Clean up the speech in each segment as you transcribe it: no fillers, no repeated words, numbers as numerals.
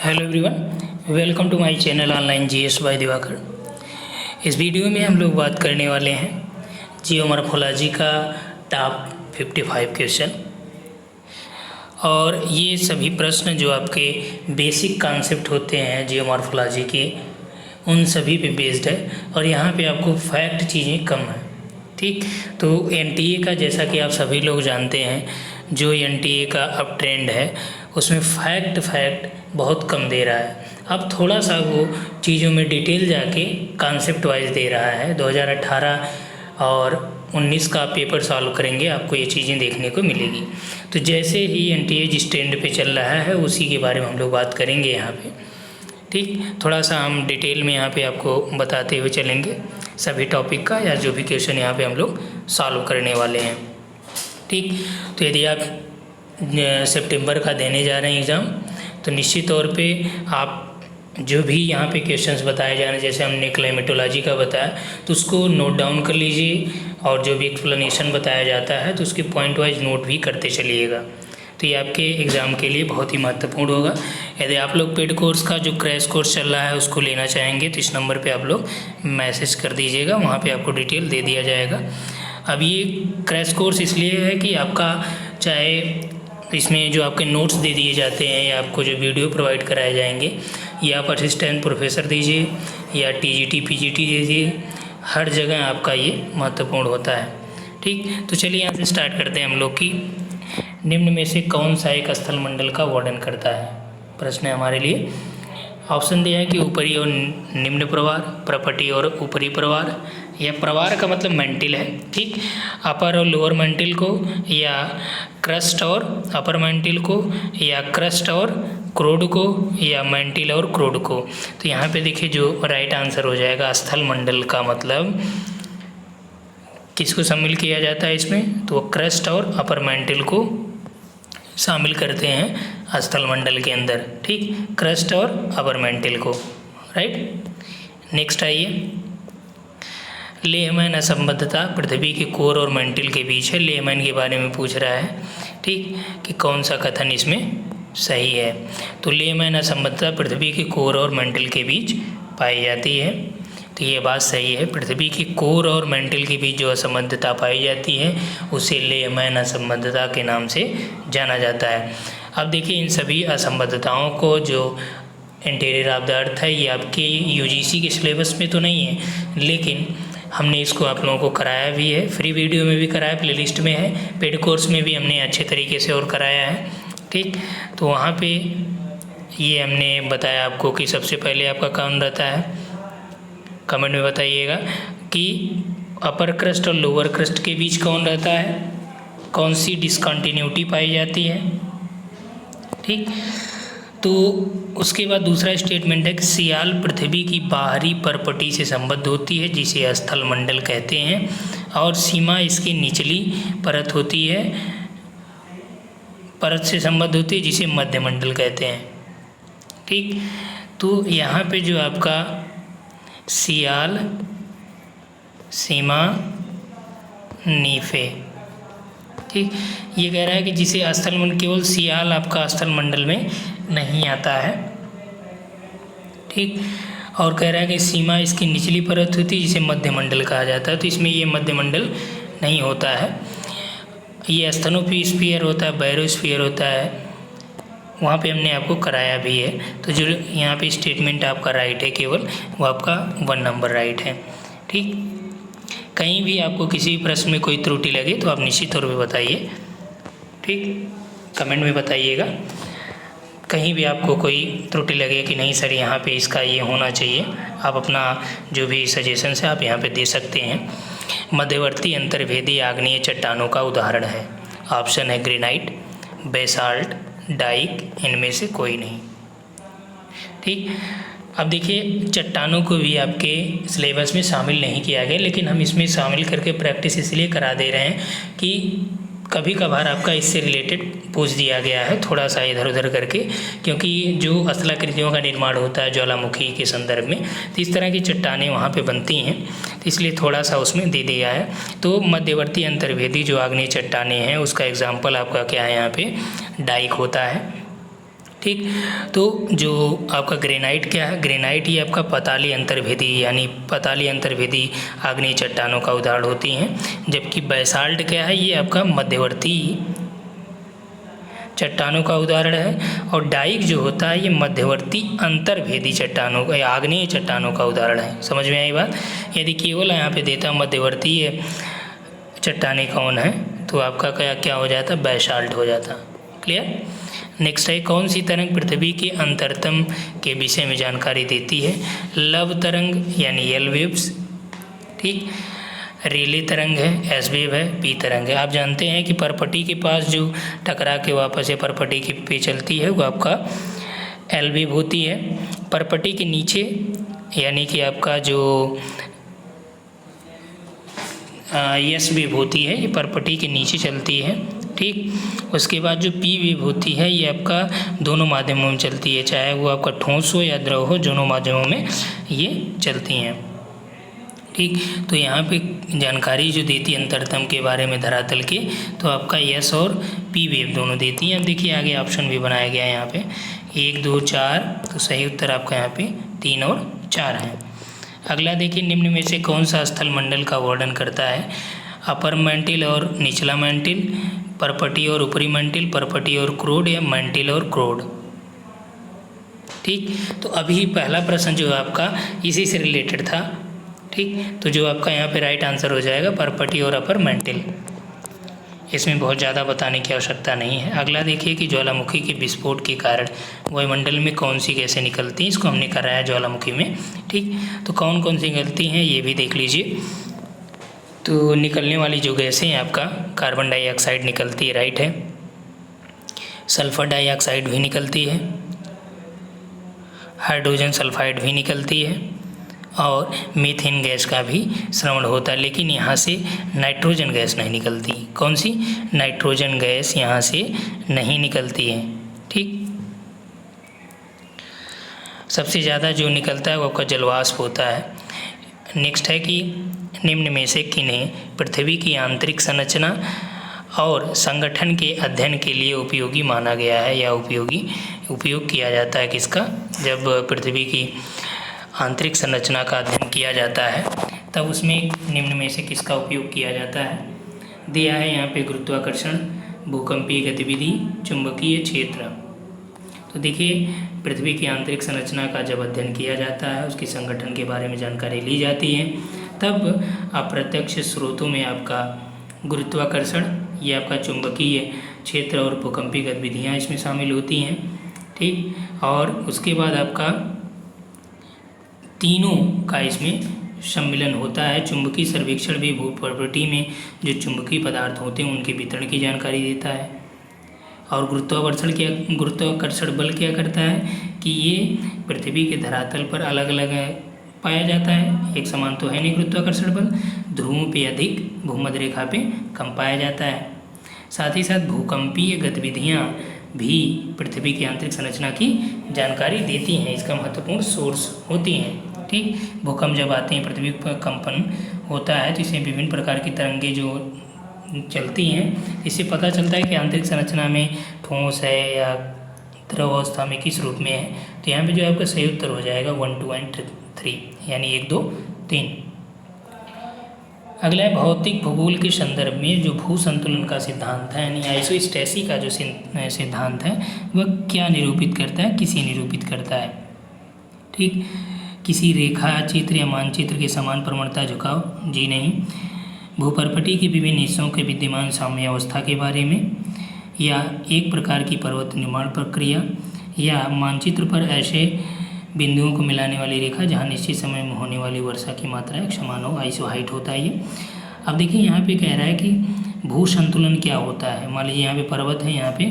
Hello everyone, welcome to my channel online GS by Diwakar. इस video में हम लोग बात करने वाले हैं जियोमॉर्फोलॉजी का टॉप 55 क्वेश्चन। और ये सभी प्रश्न जो आपके बेसिक कॉन्सेप्ट होते हैं जियोमॉर्फोलॉजी के, उन सभी पे बेस्ड है। और यहाँ पे आपको फैक्ट चीज़ें कम है। ठीक, तो एनटीए का जैसा कि आप सभी लोग जानते हैं, जो एनटीए का अब ट्रेंड है उसमें फैक्ट बहुत कम दे रहा है। अब थोड़ा सा वो चीज़ों में डिटेल जाके कॉन्सेप्ट वाइज दे रहा है। 2018 और 19 का पेपर सॉल्व करेंगे, आपको ये चीज़ें देखने को मिलेगी। तो जैसे ही एनटीए जिस ट्रेंड पे चल रहा है उसी के बारे में हम लोग बात करेंगे यहाँ पे। ठीक, थोड़ा सा हम डिटेल में यहाँ पे आपको बताते हुए चलेंगे सभी टॉपिक का, या जो भी क्वेश्चन यहाँ पे हम लोग सॉल्व करने वाले हैं। ठीक, तो यदि आप सितंबर का देने जा रहे हैं एग्ज़ाम, तो निश्चित तौर पे आप जो भी यहाँ पे क्वेश्चंस बताए जा रहे हैं, जैसे हमने क्लाइमेटोलॉजी का बताया, तो उसको नोट डाउन कर लीजिए। और जो भी एक्सप्लेनेशन बताया जाता है तो उसके पॉइंट वाइज नोट भी करते चलिएगा। तो ये आपके एग्ज़ाम के लिए बहुत ही महत्वपूर्ण होगा। यदि आप लोग पेड कोर्स का जो क्रैश कोर्स चल रहा है उसको लेना चाहेंगे तो इस नंबर पे आप लोग मैसेज कर दीजिएगा, वहाँ पे आपको डिटेल दे दिया जाएगा। अब ये क्रैश कोर्स इसलिए है कि आपका चाहे इसमें जो आपके नोट्स दे दिए जाते हैं या आपको जो वीडियो प्रोवाइड कराए जाएंगे, या आप असिस्टेंट प्रोफेसर दीजिए या टीजीटी पीजीटी दीजिए, हर जगह आपका ये महत्वपूर्ण होता है। ठीक, तो चलिए यहाँ से स्टार्ट करते हैं हम लोग की। निम्न में से कौन सा एक स्थल मंडल का वर्णन करता है? प्रश्न है हमारे लिए। ऑप्शन दिया है कि ऊपरी और निम्न प्रवार, प्रपटी और ऊपरी प्रवार, या प्रवार का मतलब मेंटिल है। ठीक, अपर और लोअर मेंटिल को, या क्रस्ट और अपर मेंटिल को, या क्रस्ट और क्रोड को, या मेंटिल और क्रोड को। तो यहाँ पे देखिए जो राइट आंसर हो जाएगा, स्थल मंडल का मतलब किसको शामिल किया जाता है इसमें? तो क्रस्ट और अपर मेंटिल को शामिल करते हैं स्थल मंडल के अंदर। ठीक, क्रस्ट और अपर मेंटिल को। राइट, नेक्स्ट आइए। लेहमैन असंबद्धता पृथ्वी के कोर और मेंटिल के बीच है। लेहमैन के बारे में पूछ रहा है, ठीक, कि कौन सा कथन इसमें सही है? तो लेहमैन असंबद्धता पृथ्वी के कोर और मेंटिल के बीच पाई जाती है। तो ये बात सही है। पृथ्वी की कोर और मेंटिल के बीच जो असंबद्धता पाई जाती है उसे लेहमैन असंबद्धता के नाम से जाना जाता है। अब देखिए, इन सभी असंबद्धताओं को जो इंटीरियर ऑफ द अर्थ है, ये आपके यूजीसी के सिलेबस में तो नहीं है, लेकिन हमने इसको आप लोगों को कराया भी है, फ्री वीडियो में भी कराया, प्लेलिस्ट में है, पेड कोर्स में भी हमने अच्छे तरीके से और कराया है। ठीक, तो वहाँ पे ये हमने बताया आपको कि सबसे पहले आपका कौन रहता है। कमेंट में बताइएगा कि अपर क्रस्ट और लोअर क्रस्ट के बीच कौन रहता है, कौन सी डिसकंटिन्यूटी पाई जाती है। ठीक, तो उसके बाद दूसरा स्टेटमेंट है कि सियाल पृथ्वी की बाहरी परपटी से संबद्ध होती है, जिसे स्थल मंडल कहते हैं, और सीमा इसकी निचली परत होती है, परत से संबद्ध होती है, जिसे मध्य मंडल कहते हैं। ठीक, तो यहाँ पे जो आपका सियाल, सीमा, नीफे, ठीक, ये कह रहा है कि जिसे स्थल मंडल, केवल सियाल आपका स्थल मंडल में नहीं आता है। ठीक, और कह रहा है कि सीमा इसकी निचली परत होती है, जिसे मध्य मंडल कहा जाता है। तो इसमें ये मध्य मंडल नहीं होता है। ये स्थनोस्फीयर होता है, बैरोस्फीयर होता है, वहाँ पे हमने आपको कराया भी है। तो जो यहाँ पे स्टेटमेंट आपका राइट है केवल, वो आपका 1 नंबर राइट है। ठीक, कहीं भी आपको किसी प्रश्न में कोई त्रुटि लगे तो आप निश्चित तौर पे बताइए। ठीक, कमेंट में बताइएगा कहीं भी आपको कोई त्रुटि लगे कि नहीं सर यहाँ पे इसका ये होना चाहिए, आप अपना जो भी सजेशन है आप यहाँ पे दे सकते हैं। मध्यवर्ती अंतर्भेदी आग्नेय चट्टानों का उदाहरण है। ऑप्शन है ग्रेनाइट, बेसाल्ट, डाइक, इनमें से कोई नहीं। ठीक, अब देखिए चट्टानों को भी आपके सिलेबस में शामिल नहीं किया गया, लेकिन हम इसमें शामिल करके प्रैक्टिस इसलिए करा दे रहे हैं कि कभी कभार आपका इससे रिलेटेड पूछ दिया गया है थोड़ा सा इधर उधर करके, क्योंकि जो स्थलाकृतियों का निर्माण होता है ज्वालामुखी के संदर्भ में, तो इस तरह की चट्टानें वहाँ पे बनती हैं, तो इसलिए थोड़ा सा उसमें दे दिया है। तो मध्यवर्ती अंतर्भेदी जो आग्नेय चट्टानें हैं उसका एग्जाम्पल आपका क्या है, यहाँ पे डाइक होता है। ठीक। तो जो आपका ग्रेनाइट क्या है, ग्रेनाइट ये आपका पताली अंतर्भेदी यानी पताली अंतर्भेदी आग्नेय चट्टानों का उदाहरण होती हैं, जबकि बैसाल्ट क्या है, ये आपका मध्यवर्ती चट्टानों का उदाहरण है। और डाइक जो होता है ये मध्यवर्ती अंतर्भेदी चट्टानों का या आग्नेय चट्टानों का उदाहरण है। समझ में आई बात? यदि केवल यहाँ पे देता मध्यवर्ती चट्टानें कौन है तो आपका क्या हो जाता, बैसाल्ट हो जाता। क्लियर? नेक्स्ट है, कौन सी तरंग पृथ्वी के अंतरतम के विषय में जानकारी देती है? लव तरंग यानी एल वेव्स, ठीक। रेले तरंग है, एस वेव है, पी तरंग है। आप जानते हैं कि परपटी के पास जो टकरा के वापस से परपटी के पे चलती है वो आपका एल वेव होती है। परपटी के नीचे यानी कि आपका जो एस वेव होती है ये परपटी के नीचे चलती है, ठीक। उसके बाद जो पी वेव होती है ये आपका दोनों माध्यमों में चलती है, चाहे वो आपका ठोस हो या द्रव हो, दोनों माध्यमों में ये चलती हैं, ठीक। तो यहाँ पे जानकारी जो देती है अंतरतम के बारे में धरातल के, तो आपका एस और पी वेव दोनों देती हैं। अब देखिए आगे ऑप्शन भी बनाया गया है यहाँ पे 1, 2, 4, तो सही उत्तर आपका यहाँ पे 3 और 4 है। अगला देखिए, निम्न में से कौन सा स्थल मंडल का वर्णन करता है? अपर मैंटिल और निचला मैंटिल, परपटी और ऊपरी मैंटिल, परपटी और क्रोड, या मैंटिल और क्रोड, ठीक। तो अभी पहला प्रश्न जो है आपका इसी से रिलेटेड था, ठीक। तो जो आपका यहाँ पे राइट आंसर हो जाएगा परपटी और अपर मैंटिल। इसमें बहुत ज़्यादा बताने की आवश्यकता नहीं है। अगला देखिए कि ज्वालामुखी के विस्फोट के कारण वायुमंडल में कौन सी गैसें निकलती हैं, इसको हमने कराया ज्वालामुखी में, ठीक। तो कौन कौन सी निकलती हैं ये भी देख लीजिए। तो निकलने वाली जो गैसें हैं आपका कार्बन डाइऑक्साइड निकलती है, राइट है। सल्फर डाइऑक्साइड भी निकलती है, हाइड्रोजन सल्फाइड भी निकलती है, और मीथेन गैस का भी श्रवण होता है। लेकिन यहाँ से नाइट्रोजन गैस नहीं निकलती। कौन सी? नाइट्रोजन गैस यहाँ से नहीं निकलती है, ठीक। सबसे ज़्यादा जो निकलता है वो आपका जलवाष्प होता है। नेक्स्ट है कि निम्न में से किन्हें पृथ्वी की आंतरिक संरचना और संगठन के अध्ययन के लिए उपयोगी माना गया है, या उपयोग किया जाता है किसका? जब पृथ्वी की आंतरिक संरचना का अध्ययन किया जाता है तब उसमें निम्न में से किसका उपयोग किया जाता है? दिया है यहाँ पे गुरुत्वाकर्षण, भूकंपीय गतिविधि, चुंबकीय क्षेत्र। तो देखिए पृथ्वी की आंतरिक संरचना का जब अध्ययन किया जाता है, उसके संगठन के बारे में जानकारी ली जाती है, तब अप्रत्यक्ष स्रोतों में आपका गुरुत्वाकर्षण, ये आपका चुंबकीय क्षेत्र और भूकंपीय गतिविधियाँ इसमें शामिल होती हैं, ठीक। और उसके बाद आपका तीनों का इसमें सम्मिलन होता है। चुंबकीय सर्वेक्षण भी भूप्रवृत्ति में जो चुंबकीय पदार्थ होते हैं उनके वितरण की जानकारी देता है। और गुरुत्वाकर्षण बल क्या करता है कि ये पृथ्वी के धरातल पर अलग अलग पाया जाता है, एक समान तो है नहीं गुरुत्वाकर्षण बल, ध्रुवों पे अधिक, भूमध्य रेखा पे कम पाया जाता है। साथ ही साथ भूकंपीय गतिविधियाँ भी पृथ्वी की आंतरिक संरचना की जानकारी देती हैं, इसका महत्वपूर्ण सोर्स होती हैं, ठीक। भूकंप जब आते हैं, पृथ्वी पर कंपन होता है, तो इसमें विभिन्न प्रकार की तरंगें जो चलती हैं, इससे पता चलता है कि आंतरिक संरचना में ठोस है या द्रव अवस्था में किस रूप में है। तो यहाँ पे जो आपका सही उत्तर हो जाएगा 1, 2 एंड 3, यानी 1, 2, 3। अगला है भौतिक भूगोल के संदर्भ में जो भू संतुलन का सिद्धांत है, यानी आइसोस्टेसी का जो सिद्धांत है वह क्या निरूपित करता है? किसी निरूपित करता है, ठीक। किसी रेखा चित्र या मानचित्र के समान प्रवणता झुकाव, जी नहीं। भूपर्पटी के विभिन्न हिस्सों के विद्यमान साम्यावस्था के बारे में, या एक प्रकार की पर्वत निर्माण प्रक्रिया, या मानचित्र पर ऐसे बिंदुओं को मिलाने वाली रेखा जहां निश्चित समय में होने वाली वर्षा की मात्रा एक समान हो, आइसो हाइट होता है ये। अब देखिए यहाँ पे कह रहा है कि भू संतुलन क्या होता है। मान लीजिए यहाँ पे पर्वत है, यहाँ पे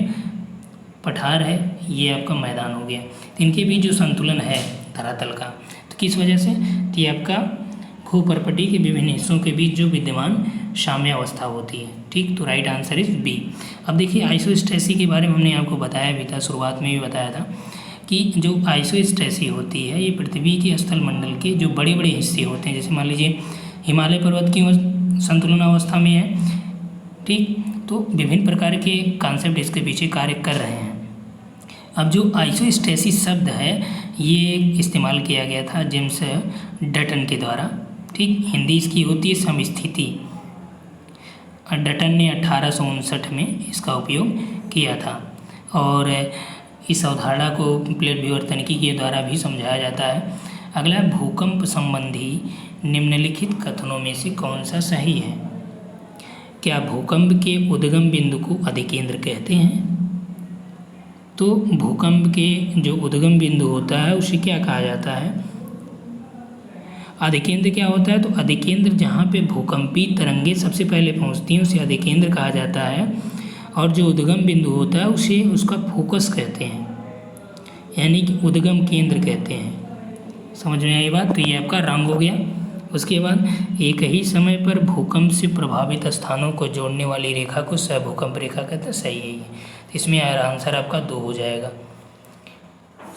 पठार है, ये आपका मैदान हो गया, तो इनके बीच जो संतुलन है धरातल का, तो किस वजह से? तो ये आपका भूपर्पटी के विभिन्न हिस्सों के बीच जो विद्यमान साम्यावस्था होती है, ठीक। तो राइट आंसर इज बी। अब देखिए आइसोस्टेसी के बारे में हमने आपको बताया भी था, शुरुआत में भी बताया था कि जो आइसोस्टेसी होती है ये पृथ्वी के स्थल मंडल के जो बड़े बड़े हिस्से होते हैं, जैसे मान लीजिए हिमालय पर्वत की संतुलन अवस्था में है, ठीक। तो विभिन्न प्रकार के कॉन्सेप्ट इसके पीछे कार्य कर रहे हैं। अब जो आइसोस्टेसिस शब्द है ये इस्तेमाल किया गया था जेम्स डटन के द्वारा। ठीक, हिंदी इसकी होती है समस्थिति। डटन ने 1859 में इसका उपयोग किया था और इस अवधारणा को प्लेट विवर्तनिकी के द्वारा भी समझाया जाता है। अगला, भूकंप संबंधी निम्नलिखित कथनों में से कौन सा सही है? क्या भूकंप के उद्गम बिंदु को अधिकेंद्र कहते हैं? तो भूकंप के जो उद्गम बिंदु होता है उसे क्या कहा जाता है? अधिकेंद्र क्या होता है? तो अधिकेंद्र जहाँ पे भूकंपी तरंगे सबसे पहले पहुँचती हैं उसे अधिकेंद्र कहा जाता है, और जो उद्गम बिंदु होता है उसे उसका फोकस कहते हैं, यानी कि उद्गम केंद्र कहते हैं। समझ में आई बात? तो ये आपका रंग हो गया। उसके बाद एक ही समय पर भूकंप से प्रभावित स्थानों को जोड़ने वाली रेखा को सहभूकंप रेखा कहते हैं। सही है ये, इसमें आंसर आपका 2 हो जाएगा।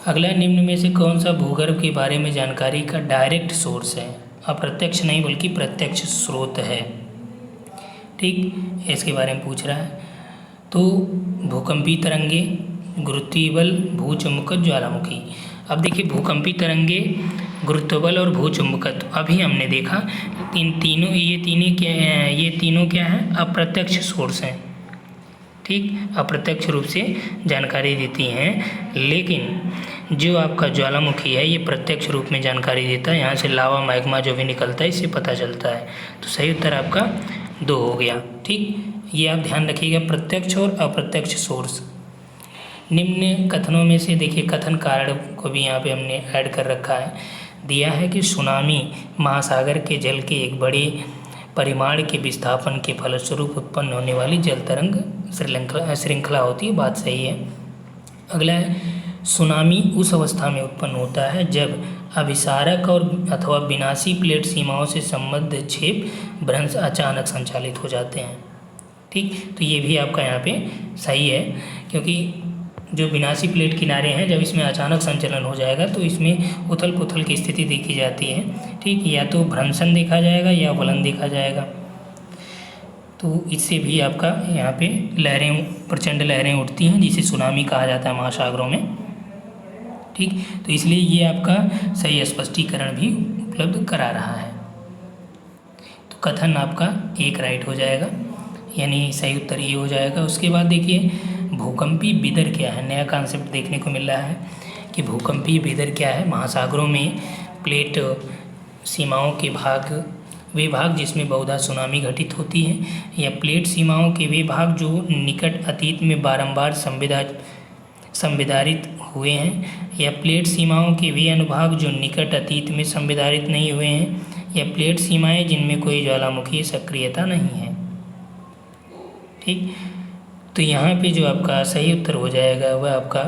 अगला, निम्न में से कौन सा भूगर्भ के बारे में जानकारी का डायरेक्ट सोर्स है? अप्रत्यक्ष नहीं बल्कि प्रत्यक्ष स्रोत है। ठीक, इसके बारे में पूछ रहा है। तो भूकंपी तरंगे, गुरुत्वीय बल, भूचुंबकत्व, ज्वालामुखी। अब देखिए, भूकंपी तरंगे, गुरुत्व बल और भूचुंबकत्व अभी हमने देखा। ये तीनों क्या हैं? अप्रत्यक्ष सोर्स हैं। ठीक, अप्रत्यक्ष रूप से जानकारी देती हैं, लेकिन जो आपका ज्वालामुखी है ये प्रत्यक्ष रूप में जानकारी देता है। यहाँ से लावा मैग्मा जो भी निकलता है इससे पता चलता है। तो सही उत्तर आपका 2 हो गया। ठीक, ये आप ध्यान रखिएगा, प्रत्यक्ष और अप्रत्यक्ष सोर्स। निम्न कथनों में से देखिए, कथन कारण को भी यहाँ पे हमने ऐड कर रखा है। दिया है कि सुनामी महासागर के जल के एक बड़े परिमाण के विस्थापन के फलस्वरूप उत्पन्न होने वाली जल तरंग श्रृंखला होती है। बात सही है। अगला है, सुनामी उस अवस्था में उत्पन्न होता है जब अभिसारक और अथवा विनाशी प्लेट सीमाओं से संबद्ध छेद भ्रंश अचानक संचालित हो जाते हैं। ठीक, तो ये भी आपका यहाँ पे सही है, क्योंकि जो विनाशी प्लेट किनारे हैं जब इसमें अचानक संचलन हो जाएगा तो इसमें उथल पुथल की स्थिति देखी जाती है। ठीक, या तो भ्रंशन देखा जाएगा या वलन देखा जाएगा। तो इससे भी आपका यहाँ पे लहरें, प्रचंड लहरें उठती हैं जिसे सुनामी कहा जाता है महासागरों में। ठीक, तो इसलिए ये आपका सही स्पष्टीकरण भी उपलब्ध करा रहा है। तो कथन आपका 1 राइट हो जाएगा, यानी सही उत्तर ये हो जाएगा। उसके बाद देखिए, भूकंपी विदर क्या है? नया कॉन्सेप्ट देखने को मिल रहा है कि भूकंपी विदर क्या है। महासागरों में प्लेट सीमाओं के वे भाग जिसमें बहुधा सुनामी घटित होती है, या प्लेट सीमाओं के वे भाग जो निकट अतीत में बारंबार संविदारित हुए हैं, या प्लेट सीमाओं के वे अनुभाग जो निकट अतीत में संविदारित नहीं हुए हैं, या प्लेट सीमाएं जिनमें कोई ज्वालामुखी सक्रियता नहीं है। ठीक, तो यहाँ पे जो आपका सही उत्तर हो जाएगा वह आपका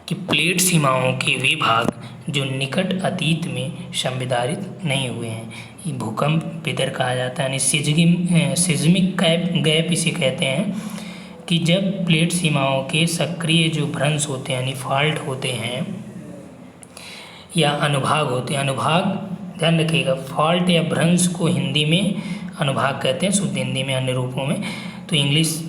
कि प्लेट सीमाओं के वे भाग जो निकट अतीत में संविदारित नहीं हुए हैं, ये भूकंप विदर कहा जाता है। यानी सिज्मिक गैप इसे कहते हैं कि जब प्लेट सीमाओं के सक्रिय जो भ्रंश होते हैं यानी फॉल्ट होते हैं या अनुभाग होते हैं, अनुभाग ध्यान रखिएगा, फॉल्ट या भ्रंश को हिंदी में अनुभाग कहते हैं, शुद्ध हिंदी में अन्य रूपों में। तो इंग्लिश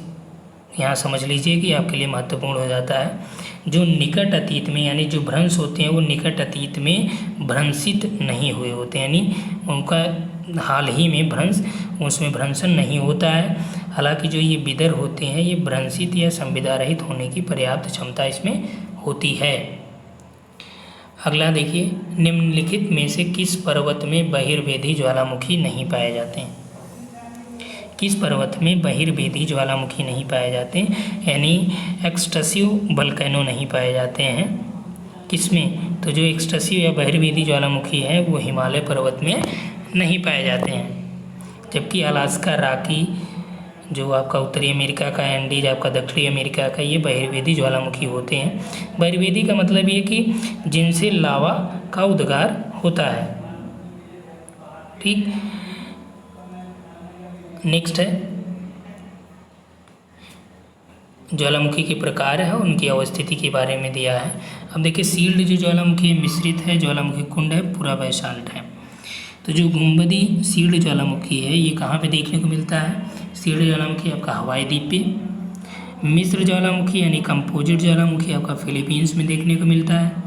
यहाँ समझ लीजिए कि आपके लिए महत्वपूर्ण हो जाता है। जो निकट अतीत में यानी जो भ्रंश होते हैं वो निकट अतीत में भ्रंशित नहीं हुए होते हैं, यानी उनका हाल ही में भ्रंश, उसमें भ्रंशन नहीं होता है। हालांकि जो ये विदर होते हैं ये भ्रंशित या संविदा रहित होने की पर्याप्त क्षमता इसमें होती है। अगला देखिए, निम्नलिखित में से किस पर्वत में बहिर्वेदी ज्वालामुखी नहीं पाए जाते हैं? किस पर्वत में बहिर्वेदी ज्वालामुखी नहीं पाए जाते, यानी एक्सटेसिव वोल्केनो नहीं पाए जाते हैं? किसमें? तो जो एक्सटेसिव या बहिर्वेदी ज्वालामुखी है वो हिमालय पर्वत में नहीं पाए जाते हैं, जबकि अलास्का, रॉकी जो आपका उत्तरी अमेरिका का, एंडीज आपका दक्षिणी अमेरिका का, ये बहिर्वेदी ज्वालामुखी होते हैं। बहिर्वेदी का मतलब ये कि जिनसे लावा का उद्गार होता है। ठीक, नेक्स्ट है ज्वालामुखी के प्रकार है, उनकी अवस्थिति के बारे में दिया है। अब देखिए, सील्ड जो ज्वालामुखी है मिश्रित है, ज्वालामुखी कुंड है, पूरा बेसाल्ट है। तो जो गुंबदी सील्ड ज्वालामुखी है ये कहाँ पे देखने को मिलता है? सील्ड ज्वालामुखी आपका हवाई द्वीप पे, मिस्र ज्वालामुखी यानी कंपोजिट ज्वालामुखी आपका फिलीपींस में देखने को मिलता है।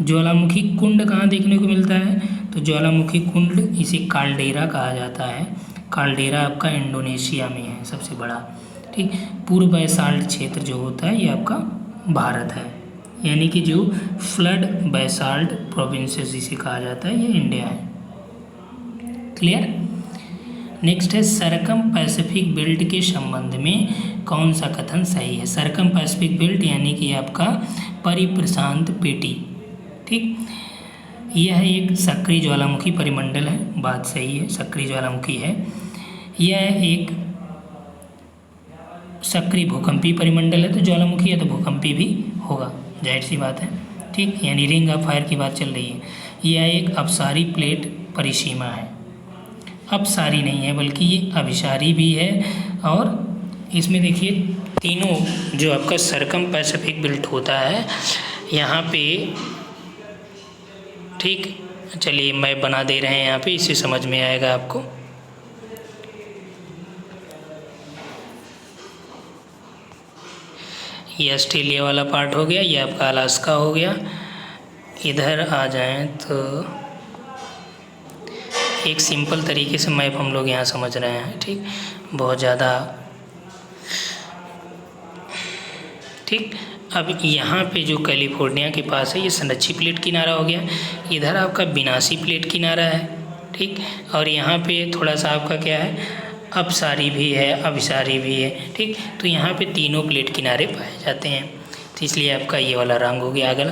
ज्वालामुखी कुंड कहाँ देखने को मिलता है? तो ज्वालामुखी कुंड इसे काल्डेरा कहा जाता है। काल्डेरा आपका इंडोनेशिया में है सबसे बड़ा। ठीक, पूर्व बैसाल्ट क्षेत्र जो होता है ये आपका भारत है, यानी कि जो फ्लड बैसाल्ट प्रोविंसेस जिसे कहा जाता है ये इंडिया है। क्लियर। नेक्स्ट है सरकम पैसिफिक बेल्ट के संबंध में कौन सा कथन सही है? सरकम पैसिफिक बेल्ट यानी कि आपका परिप्रशांत पेटी। ठीक, यह एक सक्रिय ज्वालामुखी परिमंडल है, बात सही है, सक्रिय ज्वालामुखी है। यह एक सक्रिय भूकंपीय परिमंडल है, तो ज्वालामुखी है तो भूकंपी भी होगा, जाहिर सी बात है। ठीक, यानी रिंग ऑफ फायर की बात चल रही है। यह एक अपसारी प्लेट परिसीमा है, अपसारी नहीं है बल्कि ये अभिसारी भी है। और इसमें देखिए तीनों जो आपका सरकम पैसिफिक बेल्ट होता है यहाँ पे, ठीक, चलिए मैप बना दे रहे हैं यहाँ पे, इससे समझ में आएगा आपको। ये ऑस्ट्रेलिया वाला पार्ट हो गया, ये आपका अलास्का हो गया। इधर आ जाएं तो एक सिंपल तरीके से मैप हम लोग यहाँ समझ रहे हैं। ठीक, बहुत ज़्यादा। ठीक, अब यहाँ पे जो कैलिफोर्निया के पास है ये संरक्षी प्लेट किनारा हो गया, इधर आपका विनाशी प्लेट किनारा है। ठीक, और यहाँ पे थोड़ा सा आपका क्या है, अपसारी भी है, अभिसारी भी है। ठीक, तो यहाँ पे तीनों प्लेट किनारे पाए जाते हैं, तो इसलिए आपका ये वाला रंग हो गया अगला।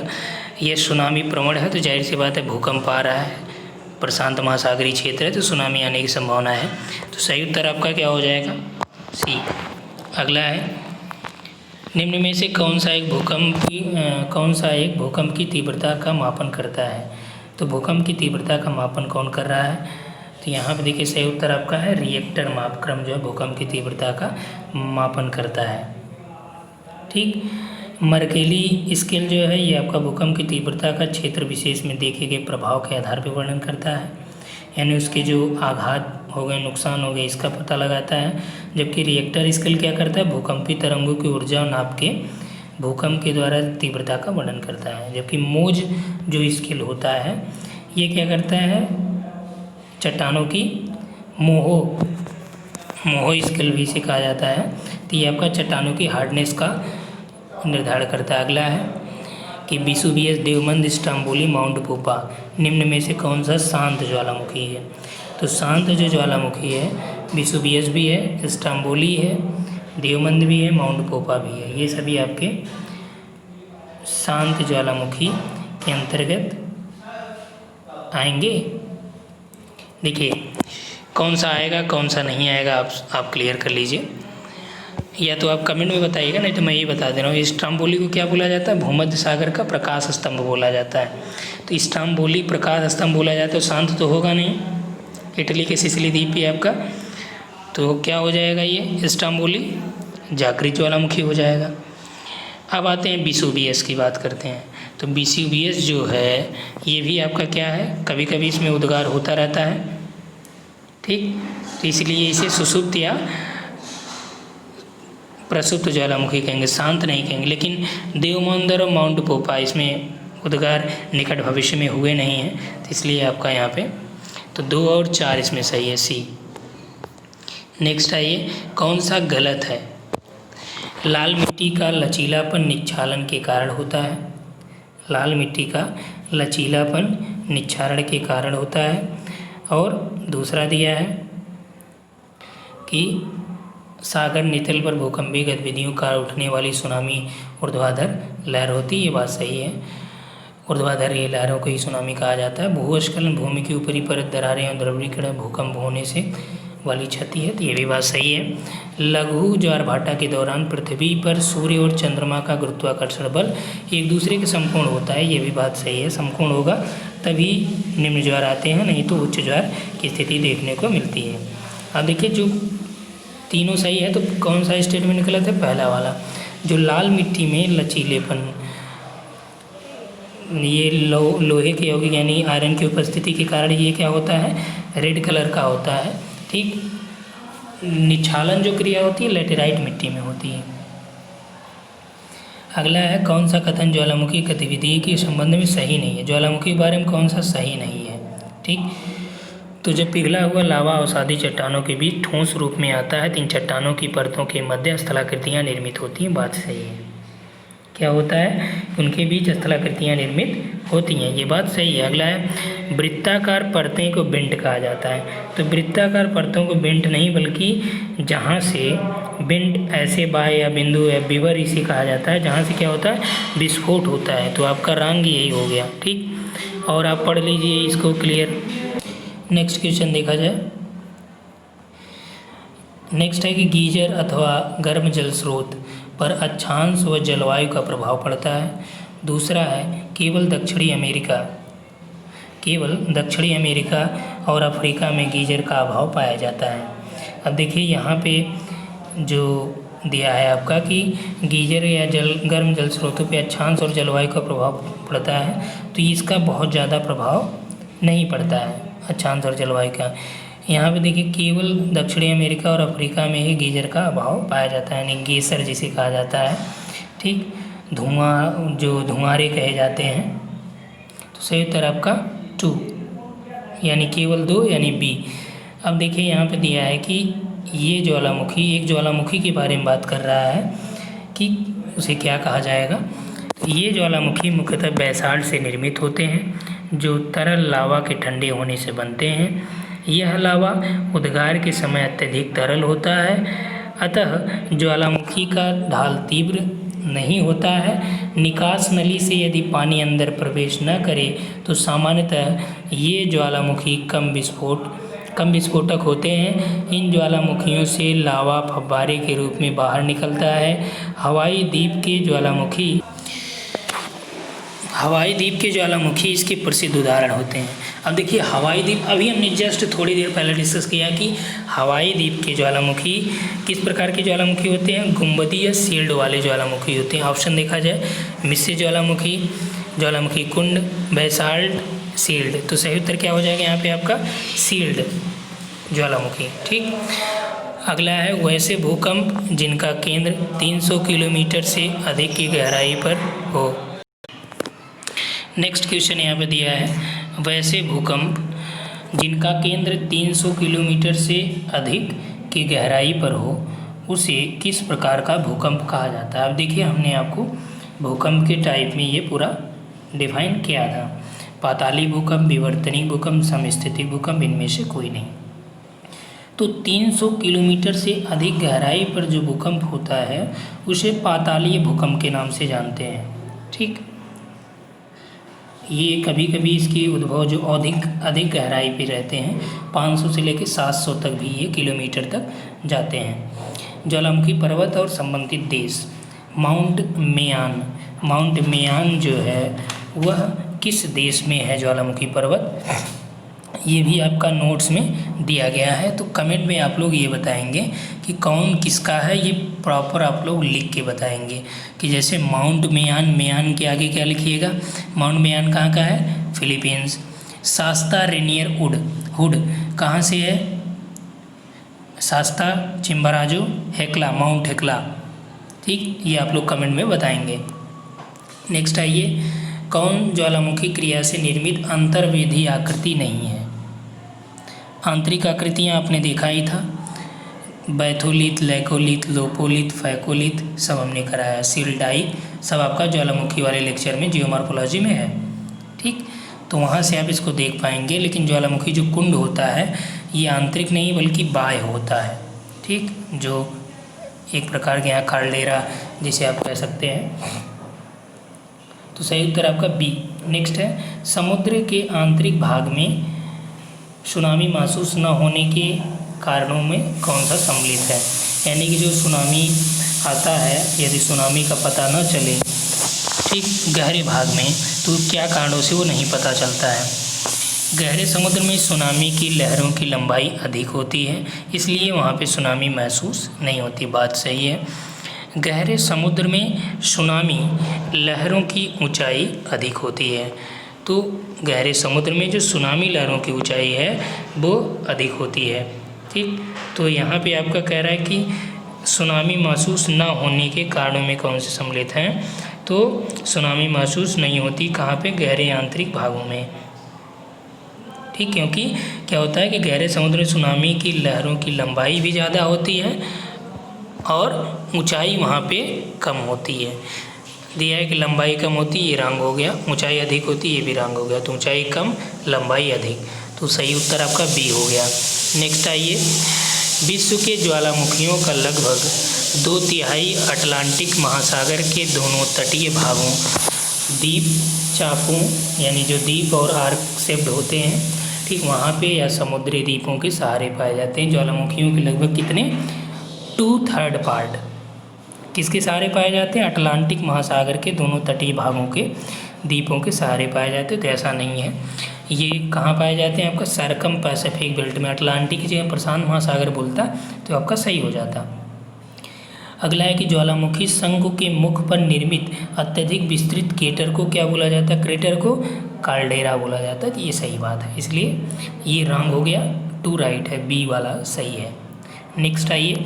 ये सुनामी प्रवण है, तो जाहिर सी बात है भूकंप आ रहा है, प्रशांत महासागरीय क्षेत्र है, तो सुनामी आने की संभावना है। तो सही उत्तर आपका क्या हो जाएगा? सी। अगला है निम्न में से कौन सा एक भूकंप की तीव्रता का मापन करता है? तो भूकंप की तीव्रता का मापन कौन कर रहा है? तो यहाँ पे देखिए सही उत्तर आपका है रिएक्टर मापक्रम जो है भूकंप की तीव्रता का मापन करता है। ठीक, मर्केली स्केल जो है ये आपका भूकंप की तीव्रता का क्षेत्र विशेष में देखे गए प्रभाव के आधार पर वर्णन करता है, यानी उसके जो आघात हो गए, नुकसान हो गए, इसका पता लगाता है। जबकि रिएक्टर स्केल क्या करता है? भूकंपी तरंगों की ऊर्जा नाप के भूकंप के द्वारा तीव्रता का वर्णन करता है। जबकि मोज जो स्केल होता है ये क्या करता है? चट्टानों की मोहो स्केल भी इसे कहा जाता है, तो ये आपका चट्टानों की हार्डनेस का निर्धारण करता है। अगला है कि वेसुवियस, देवमंद, स्ट्रोम्बोली, माउंट पूपा निम्न में से कौन सा शांत ज्वालामुखी है? तो शांत जो ज्वालामुखी है वेसुवियस भी है, स्ट्रोम्बोली है, देवमंद भी है, माउंट पूपा भी है, ये सभी आपके शांत ज्वालामुखी के अंतर्गत आएंगे। देखिए कौन सा आएगा कौन सा नहीं आएगा आप क्लियर कर लीजिए, या तो आप कमेंट में बताइएगा, नहीं तो मैं ये बता दे रहा हूँ। स्ट्रोम्बोली को क्या बोला जाता है? भूमध्य सागर का प्रकाश स्तंभ बोला जाता है। तो स्ट्रोम्बोली प्रकाश स्तंभ बोला जाता है, तो शांत तो होगा नहीं, इटली के सिसिली द्वीप पे आपका, तो क्या हो जाएगा? ये स्ट्रोम्बोली जागृत ज्वालामुखी हो जाएगा। अब आते हैं वेसुवियस की बात करते हैं। तो वेसुवियस जो है ये भी आपका क्या है, कभी कभी इसमें उद्गार होता रहता है। ठीक, तो इसलिए इसे सुषुप्त या प्रसुप्त ज्वालामुखी कहेंगे, शांत नहीं कहेंगे। लेकिन देवमंद और माउंट पूपा इसमें उद्गार निकट भविष्य में हुए नहीं हैं, तो इसलिए आपका यहाँ पे तो 2 और 4 इसमें सही है, सी। नेक्स्ट आइए, कौन सा गलत है? लाल मिट्टी का लचीलापन निच्छालन के कारण होता है। लाल मिट्टी का लचीलापन निच्छारण के कारण होता है। और दूसरा दिया है कि सागर नितल पर भूकंपीय गतिविधियों का उठने वाली सुनामी ऊर्ध्वाधर लहर होती है, ये बात सही है। ऊर्ध्वाधर ये लहरों को ही सुनामी कहा जाता है। भूस्खलन भूमि की ऊपरी परत दरारें और द्रवीकरण भूकंप होने से वाली क्षति है, तो ये भी बात सही है। लघु ज्वारभाटा के दौरान पृथ्वी पर सूर्य और चंद्रमा का गुरुत्वाकर्षण बल एक दूसरे के समकोण होता है, ये भी बात सही है। समकोण होगा तभी निम्न ज्वार आते हैं, नहीं तो उच्च ज्वार की स्थिति देखने को मिलती है। अब देखिए जो तीनों सही है, तो कौन सा स्टेटमेंट निकला था? पहला वाला, जो लाल मिट्टी में लचीलेपन, ये लोहे के यौगिक यानी आयरन की उपस्थिति के कारण ये क्या होता है? रेड कलर का होता है। ठीक, निच्छालन जो क्रिया होती है लेटेराइट मिट्टी में होती है। अगला है कौन सा कथन ज्वालामुखी गतिविधि के संबंध में सही नहीं है। ज्वालामुखी के बारे में कौन सा सही नहीं है। ठीक, तो जब पिघला हुआ लावा अवसादी चट्टानों के बीच ठोस रूप में आता है तो इन चट्टानों की परतों के मध्य स्थलाकृतियाँ निर्मित होती हैं। बात सही है। क्या होता है, उनके बीच स्थलाकृतियाँ निर्मित होती हैं, ये बात सही है। अगला है वृत्ताकार परतें को बेंट कहा जाता है। तो वृत्ताकार परतों को बेंट नहीं बल्कि जहाँ से बेंट ऐसे बाय या बिंदु या विवर इसे कहा जाता है जहाँ से क्या होता है, विस्फोट होता है। तो आपका रंग यही हो गया। ठीक, और आप पढ़ लीजिए इसको क्लियर। नेक्स्ट क्वेश्चन देखा जाए। नेक्स्ट है कि गीजर अथवा गर्म जल स्रोत पर अक्षांश व जलवायु का प्रभाव पड़ता है। दूसरा है केवल दक्षिणी अमेरिका और अफ्रीका में गीजर का अभाव पाया जाता है। अब देखिए यहाँ पे जो दिया है आपका कि गीजर या गर्म जल स्रोतों पे अक्षांश और जलवायु का प्रभाव पड़ता है, तो इसका बहुत ज़्यादा प्रभाव नहीं पड़ता है अक्षांश और जलवायु का। यहाँ पे देखिए केवल दक्षिणी अमेरिका और अफ्रीका में ही गीजर का अभाव पाया जाता है, यानी गेसर जिसे कहा जाता है। ठीक, धुआं जो धुआंरे कहे जाते हैं। तो सही उत्तर आपका 2 यानी केवल 2 यानी बी। अब देखिए यहाँ पे दिया है कि ये एक ज्वालामुखी के बारे में बात कर रहा है कि उसे क्या कहा जाएगा। ये ज्वालामुखी मुख्यतः बैसाल्ट से निर्मित होते हैं जो तरल लावा के ठंडे होने से बनते हैं। यह लावा उद्गार के समय अत्यधिक तरल होता है, अतः ज्वालामुखी का ढाल तीव्र नहीं होता है। निकास नली से यदि पानी अंदर प्रवेश न करे तो सामान्यतः ये ज्वालामुखी कम विस्फोटक होते हैं। इन ज्वालामुखियों से लावा फव्वारे के रूप में बाहर निकलता है। हवाई द्वीप के ज्वालामुखी इसके प्रसिद्ध उदाहरण होते हैं। अब देखिए हवाई द्वीप, अभी हमने जस्ट थोड़ी देर पहले डिस्कस किया कि हवाई द्वीप के ज्वालामुखी किस प्रकार के ज्वालामुखी होते हैं, गुंबदीय शील्ड वाले ज्वालामुखी होते हैं। ऑप्शन देखा जाए मिश्रित ज्वालामुखी कुंड, बैसाल्ट, शील्ड। तो सही उत्तर क्या हो जाएगा यहाँ पे आपका शील्ड ज्वालामुखी। ठीक, अगला है वैसे भूकंप जिनका केंद्र 300 किलोमीटर से अधिक की गहराई पर हो। नेक्स्ट क्वेश्चन यहाँ पे दिया है वैसे भूकंप जिनका केंद्र 300 किलोमीटर से अधिक की गहराई पर हो उसे किस प्रकार का भूकंप कहा जाता है। अब देखिए हमने आपको भूकंप के टाइप में ये पूरा डिफाइन किया था। पाताली भूकंप, विवर्तनिक भूकंप, समस्थितिक भूकंप, इनमें से कोई नहीं। तो 300 किलोमीटर से अधिक गहराई पर जो भूकंप होता है उसे पातालीय भूकंप के नाम से जानते हैं। ठीक, ये कभी कभी इसकी उद्भव जो अधिक गहराई पे रहते हैं 500 से लेकर 700 तक भी ये किलोमीटर तक जाते हैं। ज्वालामुखी पर्वत और संबंधित देश। माउंट मेयान जो है वह किस देश में है ज्वालामुखी पर्वत, ये भी आपका नोट्स में दिया गया है। तो कमेंट में आप लोग ये बताएंगे कि कौन किसका है, ये प्रॉपर आप लोग लिख के बताएंगे कि जैसे माउंट मेयान के आगे क्या लिखिएगा, माउंट मेयान कहाँ का है, फिलीपींस। शास्ता रेनियर हुड कहाँ से है, शास्ता चिम्बाराजो हेक्ला, माउंट हेक्ला। ठीक, ये आप लोग कमेंट में बताएंगे। नेक्स्ट आइए, कौन ज्वालामुखी क्रिया से निर्मित अंतर्वेधी आकृति नहीं है। आंतरिक आकृतियाँ आपने देखा ही था, बैथोलिथ, लैकोलिथ, लोपोलिथ, फैकोलिथ सब हमने कराया। सील्डाई सब आपका ज्वालामुखी वाले लेक्चर में जियोमॉर्फोलॉजी में है। ठीक, तो वहाँ से आप इसको देख पाएंगे। लेकिन ज्वालामुखी जो कुंड होता है ये आंतरिक नहीं बल्कि बाह्य होता है। ठीक, जो एक प्रकार के यहाँ कार्डेरा जिसे आप कह सकते हैं। तो सही उत्तर आपका बी। नेक्स्ट है समुद्र के आंतरिक भाग में सुनामी महसूस न होने के कारणों में कौन सा सम्मिलित है। यानी कि जो सुनामी आता है यदि सुनामी का पता न चले ठीक गहरे भाग में तो क्या कारणों से वो नहीं पता चलता है। गहरे समुद्र में सुनामी की लहरों की लंबाई अधिक होती है इसलिए वहाँ पे सुनामी महसूस नहीं होती। बात सही है, गहरे समुद्र में सुनामी लहरों की ऊंचाई अधिक होती है। तो गहरे समुद्र में जो सुनामी लहरों की ऊंचाई है वो अधिक होती है। ठीक, तो यहाँ पे आपका कह रहा है कि सुनामी महसूस न होने के कारणों में कौन से सम्मिलित हैं? तो सुनामी महसूस नहीं होती कहाँ पे? गहरे आंतरिक भागों में। ठीक, क्योंकि क्या होता है कि गहरे समुद्र में सुनामी की लहरों की लंबाई भी ज़्यादा होती है और ऊंचाई वहाँ पे कम होती है। दिया है कि लंबाई कम होती है, ये रंग हो गया, ऊंचाई अधिक होती है, ये भी रंग हो गया। तो ऊंचाई कम, लंबाई अधिक, तो सही उत्तर आपका बी हो गया। नेक्स्ट आइए, विश्व के ज्वालामुखियों का लगभग 2/3 अटलांटिक महासागर के दोनों तटीय भागों, द्वीप चापों यानी जो द्वीप और आर्क शेप्ड होते हैं, ठीक, वहाँ पे या समुद्री द्वीपों के सहारे पाए जाते हैं। ज्वालामुखियों के लगभग कितने? 2/3 पार्ट किसके सहारे पाए जाते हैं? अटलांटिक महासागर के दोनों तटीय भागों के द्वीपों के सहारे पाए जाते हैं। तो ऐसा नहीं है। ये कहाँ पाए जाते हैं? आपका सरकम पैसिफिक बेल्ट में। अटलांटिक की जगह प्रशांत महासागर बोलता तो आपका सही हो जाता। अगला है कि ज्वालामुखी शंकु के मुख पर निर्मित अत्यधिक विस्तृत क्रेटर को क्या बोला जाता है? क्रेटर को काल्डेरा बोला जाता है। तो ये सही बात है, इसलिए ये रॉन्ग हो गया, 2 राइट है, बी वाला सही है। नेक्स्ट आइए,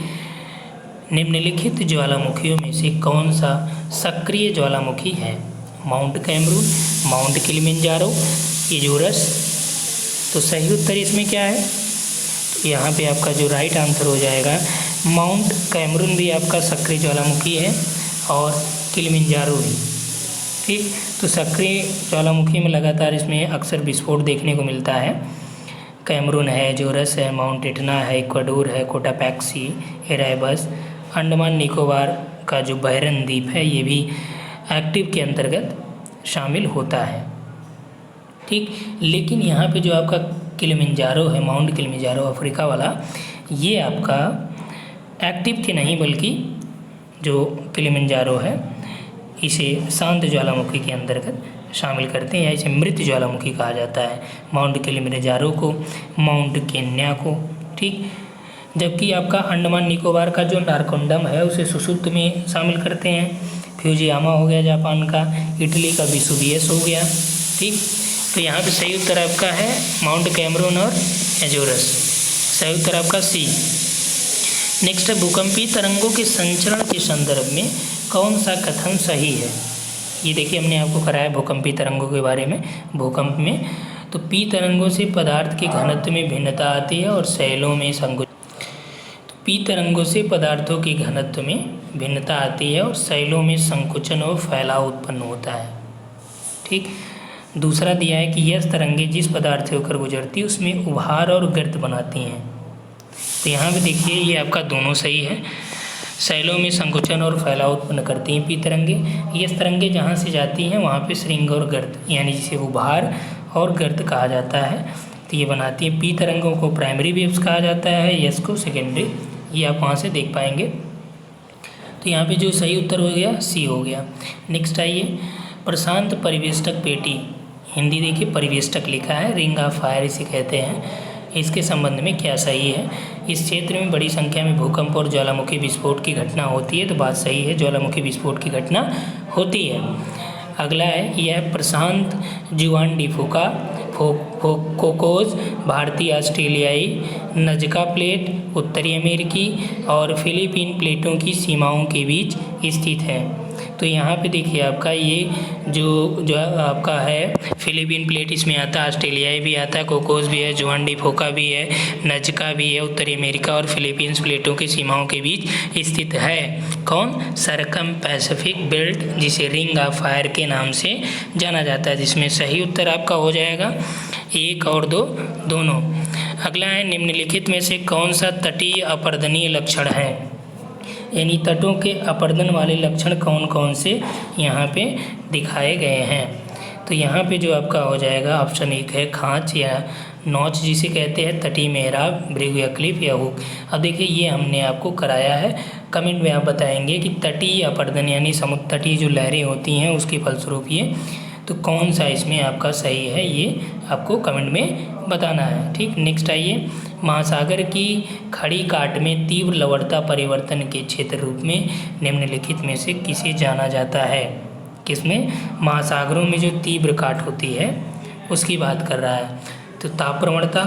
निम्नलिखित ज्वालामुखियों में से कौन सा सक्रिय ज्वालामुखी है? Mount Cameroon, Mount Kilimanjaro, Azores. तो सही उत्तर इसमें क्या है? तो यहाँ पे आपका जो राइट आंसर हो जाएगा, माउंट कैमरून भी आपका सक्रिय ज्वालामुखी है और किलिमंजारो भी। ठीक, तो सक्रिय ज्वालामुखी में लगातार इसमें अक्सर विस्फोट देखने को मिलता है। कैमरून है, जोरस है, माउंट इटना है, इक्वाडोर है, कोटापैक्सी, एराइबस। अंडमान निकोबार का जो बैरन द्वीप है ये भी एक्टिव के अंतर्गत शामिल होता है। ठीक, लेकिन यहाँ पे जो आपका किलिमंजारो है, माउंट किलिमंजारो अफ्रीका वाला, ये आपका एक्टिव के नहीं बल्कि जो किलिमंजारो है इसे शांत ज्वालामुखी के अंतर्गत शामिल करते हैं या इसे मृत ज्वालामुखी कहा जाता है। माउंट किलिमंजारो को, माउंट केन्या को। ठीक, जबकि आपका अंडमान निकोबार का जो नारकोंडम है उसे सुषुप्त में शामिल करते हैं। फ्यूजियामा हो गया जापान का, इटली का वेसुवियस हो गया। ठीक, तो यहाँ पे सही उत्तर आपका है माउंट कैमरून और एजोरस। सही उत्तर आपका सी। नेक्स्ट है, भूकंपीय तरंगों के संचरण के संदर्भ में कौन सा कथन सही है? ये देखिए, हमने आपको कराया भूकंपीय तरंगों के बारे में। भूकंप में तो पी तरंगों से पदार्थ के घनत्व में भिन्नता आती है और शैलों में संकुचन। पी तरंगों से पदार्थों के घनत्व में भिन्नता आती है और शैलों में संकुचन और फैलाव उत्पन्न होता है। ठीक, दूसरा दिया है कि यह तरंगें जिस पदार्थ से होकर गुजरती है उसमें उभार और गर्त बनाती हैं। तो यहाँ पे देखिए ये आपका दोनों सही है। शैलों में संकुचन और फैलाव उत्पन्न करती हैं पी तरंगें। यह तरंगें जहाँ से जाती हैं वहाँ पे श्रृंग और गर्त यानी जिसे उभार और गर्त कहा जाता है, तो ये बनाती है। पी तरंगों को प्राइमरी वेव्स कहा जाता है, यस को सेकेंडरी, ये आप वहाँ से देख पाएंगे। तो यहाँ पे जो सही उत्तर हो गया सी हो गया। नेक्स्ट आइए, प्रशांत परिवेष्टक पेटी, हिंदी देखिए परिवेष्टक लिखा है, रिंग ऑफ फायर इसे कहते हैं। इसके संबंध में क्या सही है? इस क्षेत्र में बड़ी संख्या में भूकंप और ज्वालामुखी विस्फोट की घटना होती है। तो बात सही है, ज्वालामुखी विस्फोट की घटना होती है। अगला है, यह प्रशांत जुआन डिफुका कोकोज भारतीय ऑस्ट्रेलियाई नजका प्लेट उत्तरी अमेरिकी और फिलीपीन प्लेटों की सीमाओं के बीच स्थित है। तो यहाँ पे देखिए आपका ये जो आपका है फिलीपीन प्लेट इसमें आता है, ऑस्ट्रेलियाई भी आता है, कोकोज भी है, जुआन डिफुका भी है, नजका भी है, उत्तरी अमेरिका और फिलीपींस प्लेटों की सीमाओं के बीच स्थित है। कौन? सरकम पैसिफिक बेल्ट, जिसे रिंग ऑफ फायर के नाम से जाना जाता है, जिसमें सही उत्तर आपका हो जाएगा 1 और 2 दोनों। अगला है, निम्नलिखित में से कौन सा तटीय अपर्दनीय लक्षण है? यानी तटों के अपर्दन वाले लक्षण कौन कौन से यहाँ पे दिखाए गए हैं? तो यहाँ पे जो आपका हो जाएगा ऑप्शन 1 है खांच या नौच जिसे कहते हैं, तटीय मेहराब, भृगु या क्लिफ या हुक। अब देखिए ये हमने आपको कराया है, कमेंट में आप बताएंगे कि तटीय अपर्दन यानी समुद्र तटीय जो लहरें होती हैं उसके फलस्वरूप ये, तो कौन सा इसमें आपका सही है ये आपको कमेंट में बताना है। ठीक, नेक्स्ट आइए, महासागर की खड़ी काट में तीव्र लवणता परिवर्तन के क्षेत्र रूप में निम्नलिखित में से किसे जाना जाता है? किसमें? महासागरों में जो तीव्र काट होती है उसकी बात कर रहा है। तो ताप प्रवणता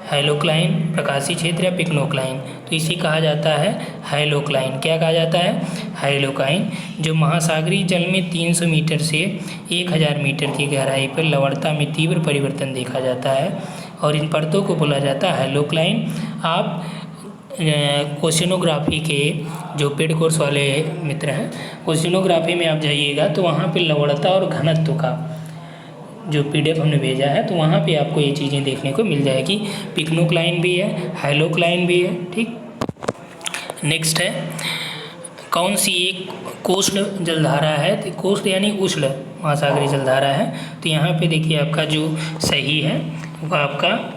हैलोक्लाइन, प्रकाशीय क्षेत्र या पिक्नोक्लाइन, तो इसे कहा जाता है हैलोक्लाइन। क्या कहा जाता है? हैलोक्लाइन, जो महासागरीय जल में 300 मीटर से 1000 मीटर की गहराई पर लवणता में तीव्र परिवर्तन देखा जाता है और इन परतों को बोला जाता है हैलोक्लाइन। आप ओशिनोग्राफी के जो पेड कोर्स वाले मित्र हैं, ओशिनोग्राफी में आप जाइएगा तो वहाँ पे लवणता और घनत्व का जो PDF हमने भेजा है तो वहाँ पे आपको ये चीज़ें देखने को मिल जाएगी। पिक्नोक्लाइन भी है, हैलोक्लाइन भी है। ठीक, नेक्स्ट है कौन सी एक कोस्ट जलधारा है? तो कोस्ट यानी उष्ण महासागरीय जलधारा है। तो यहाँ पे देखिए आपका जो सही है वो आपका